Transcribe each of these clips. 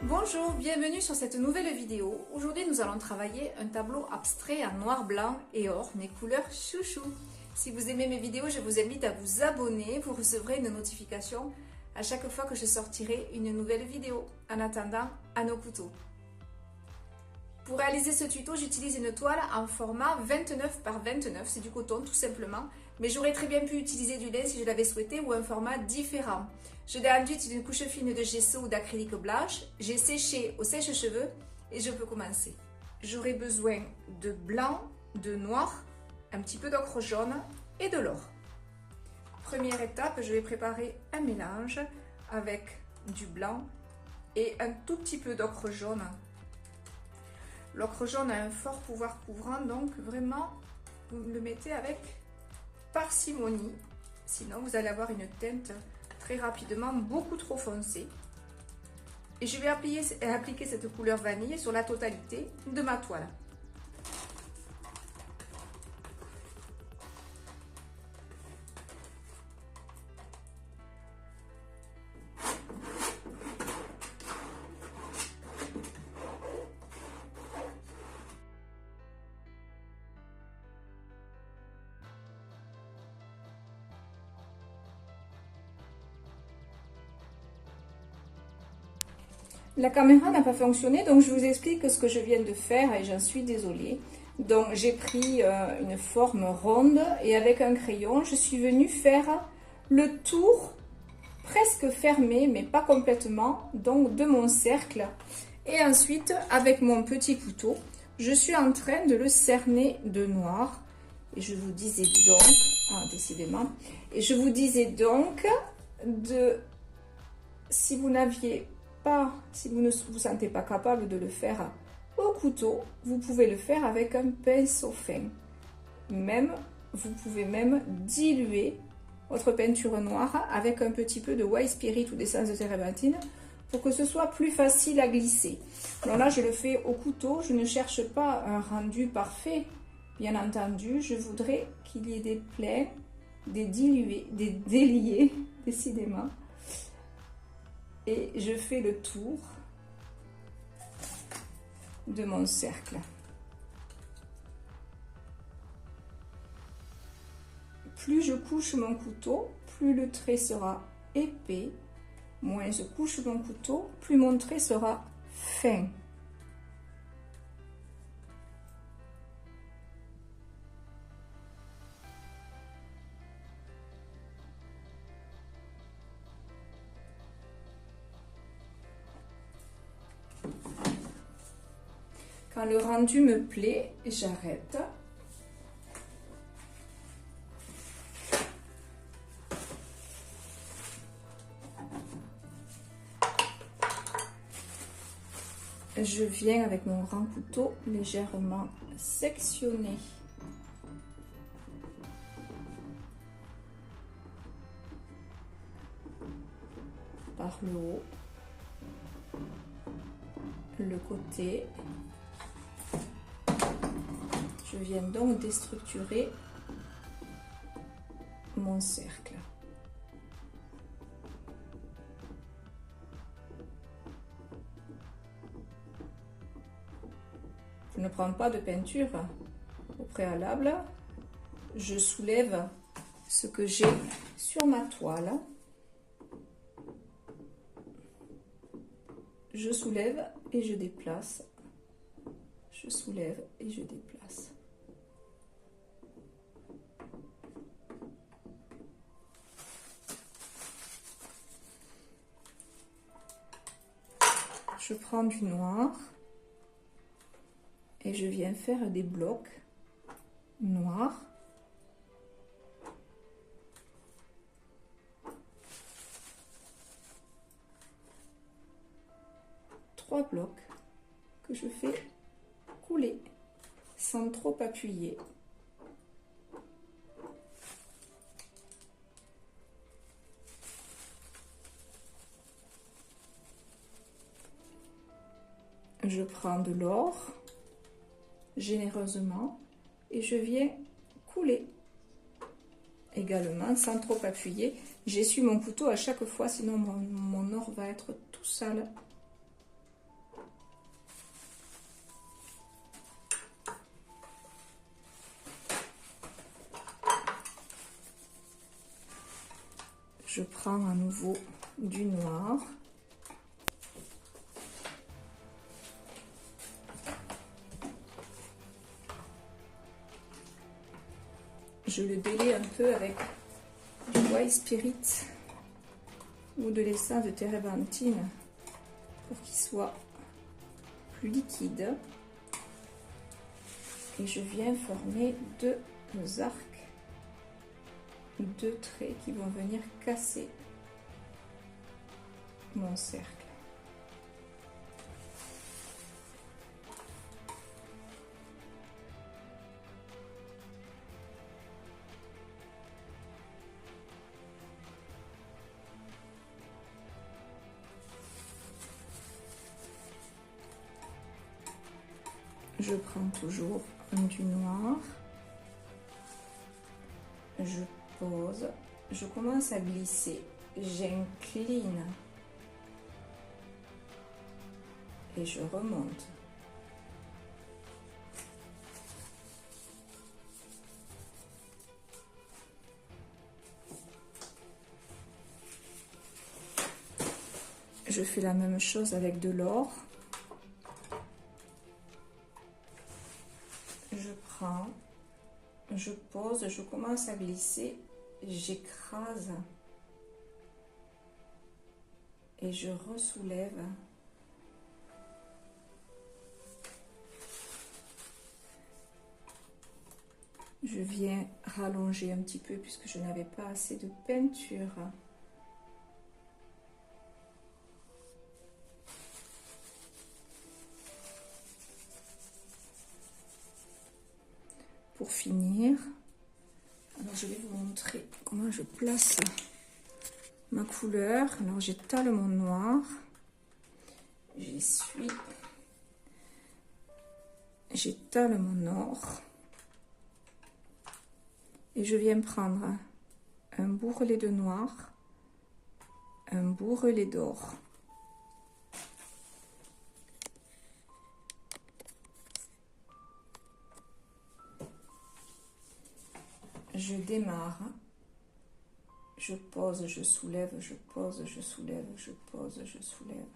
Bonjour, bienvenue sur cette nouvelle vidéo. Aujourd'hui nous allons travailler un tableau abstrait en noir, blanc et or, mes couleurs chouchou. Si vous aimez mes vidéos, je vous invite à vous abonner, vous recevrez une notification à chaque fois que je sortirai une nouvelle vidéo. En attendant, à nos couteaux. Pour réaliser ce tuto, j'utilise une toile en format 29 par 29, c'est du coton tout simplement, mais j'aurais très bien pu utiliser du lin si je l'avais souhaité ou un format différent. Je l'ai enduite d'une couche fine de gesso ou d'acrylique blanche, j'ai séché au sèche-cheveux et je peux commencer. J'aurai besoin de blanc, de noir, un petit peu d'ocre jaune et de l'or. Première étape, je vais préparer un mélange avec du blanc et un tout petit peu d'ocre jaune. L'ocre jaune a un fort pouvoir couvrant, donc vraiment, vous le mettez avec parcimonie. Sinon, vous allez avoir une teinte très rapidement beaucoup trop foncée. Et je vais appliquer cette couleur vanille sur la totalité de ma toile. La caméra n'a pas fonctionné, donc je vous explique ce que je viens de faire et j'en suis désolée. Donc j'ai pris une forme ronde et avec un crayon, je suis venue faire le tour presque fermé, mais pas complètement, donc de mon cercle. Et ensuite, avec mon petit couteau, je suis en train de le cerner de noir. Et je vous disais donc, décidément, et je vous disais donc si vous ne vous sentez pas capable de le faire au couteau, vous pouvez le faire avec un pinceau fin. Vous pouvez même diluer votre peinture noire avec un petit peu de white spirit ou d'essence de térébenthine pour que ce soit plus facile à glisser. Alors là, je le fais au couteau, je ne cherche pas un rendu parfait, bien entendu. Je voudrais qu'il y ait des pleins, des dilués, des déliés, décidément. Et je fais le tour de mon cercle. Plus je couche mon couteau, plus le trait sera épais. Moins je couche mon couteau, plus mon trait sera fin. Quand le rendu me plaît, j'arrête. Je viens avec mon grand couteau légèrement sectionner par le haut, le côté. Je viens donc déstructurer mon cercle. Je ne prends pas de peinture au préalable. Je soulève ce que j'ai sur ma toile. Je soulève et je déplace. Je soulève et je déplace. Je prends du noir et je viens faire des blocs noirs. Trois blocs que je fais couler sans trop appuyer. Je prends de l'or généreusement et je viens couler également sans trop appuyer. J'essuie mon couteau à chaque fois, sinon mon or va être tout sale. Je prends à nouveau du noir. Je le délaie un peu avec du White Spirit ou de l'essence de térébenthine pour qu'il soit plus liquide. Et je viens former deux arcs, deux traits qui vont venir casser mon cercle. Je prends toujours du noir, je pose, je commence à glisser, j'incline et je remonte. Je fais la même chose avec de l'or. Je prends, je pose, je commence à glisser, j'écrase et je ressoulève. Je viens rallonger un petit peu puisque je n'avais pas assez de peinture. Pour finir, alors je vais vous montrer comment je place ma couleur. Alors j'étale mon noir, j'essuie, j'étale mon or et je viens prendre un bourrelet de noir, un bourrelet d'or. Je démarre, je pose, je soulève, je pose, je soulève, je pose, je soulève.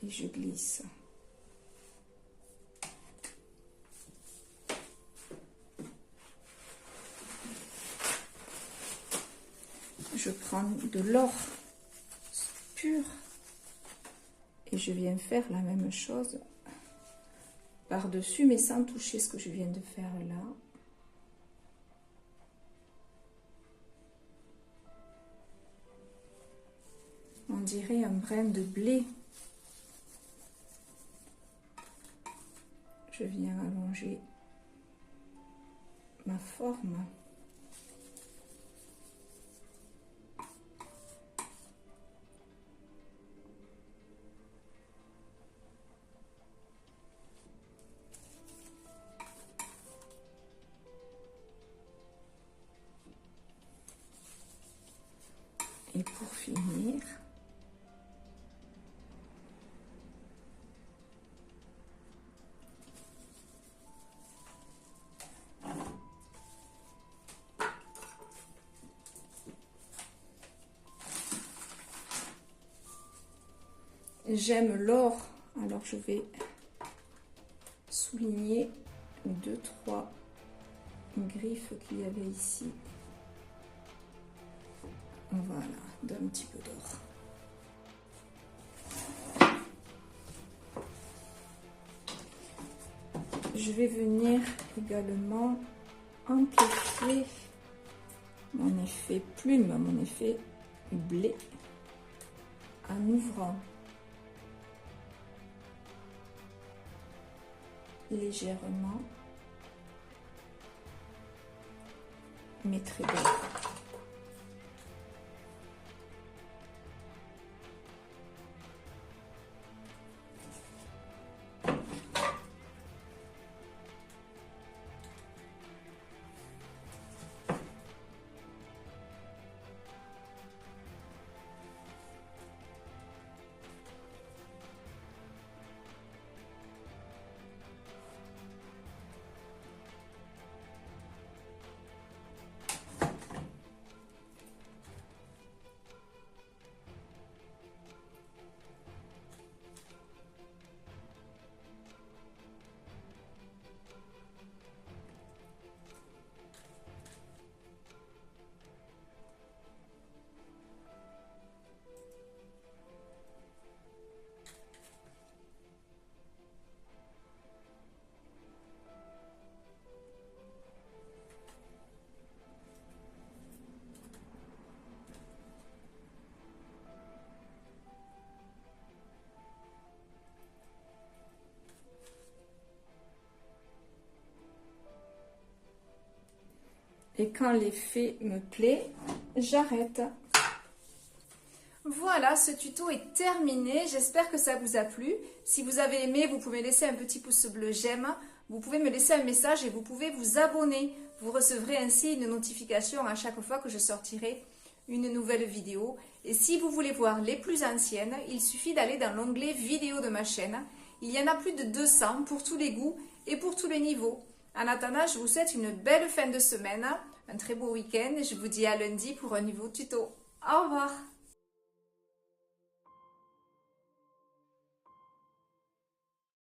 Et je glisse. Je prends de l'or pur et je viens faire la même chose par-dessus, mais sans toucher ce que je viens de faire là. On dirait un brin de blé. Je viens allonger ma forme. Et pour finir, j'aime l'or, alors je vais souligner 2-3 griffes qu'il y avait ici. Voilà, d'un petit peu d'or. Je vais venir également amplifier mon effet plume, mon effet blé, en ouvrant légèrement mes traits d'or. Et quand l'effet me plaît, j'arrête. Voilà, ce tuto est terminé. J'espère que ça vous a plu. Si vous avez aimé, vous pouvez laisser un petit pouce bleu j'aime. Vous pouvez me laisser un message et vous pouvez vous abonner. Vous recevrez ainsi une notification à chaque fois que je sortirai une nouvelle vidéo. Et si vous voulez voir les plus anciennes, il suffit d'aller dans l'onglet vidéo de ma chaîne. Il y en a plus de 200 pour tous les goûts et pour tous les niveaux. En attendant, je vous souhaite une belle fin de semaine, un très beau week-end et je vous dis à lundi pour un nouveau tuto. Au revoir!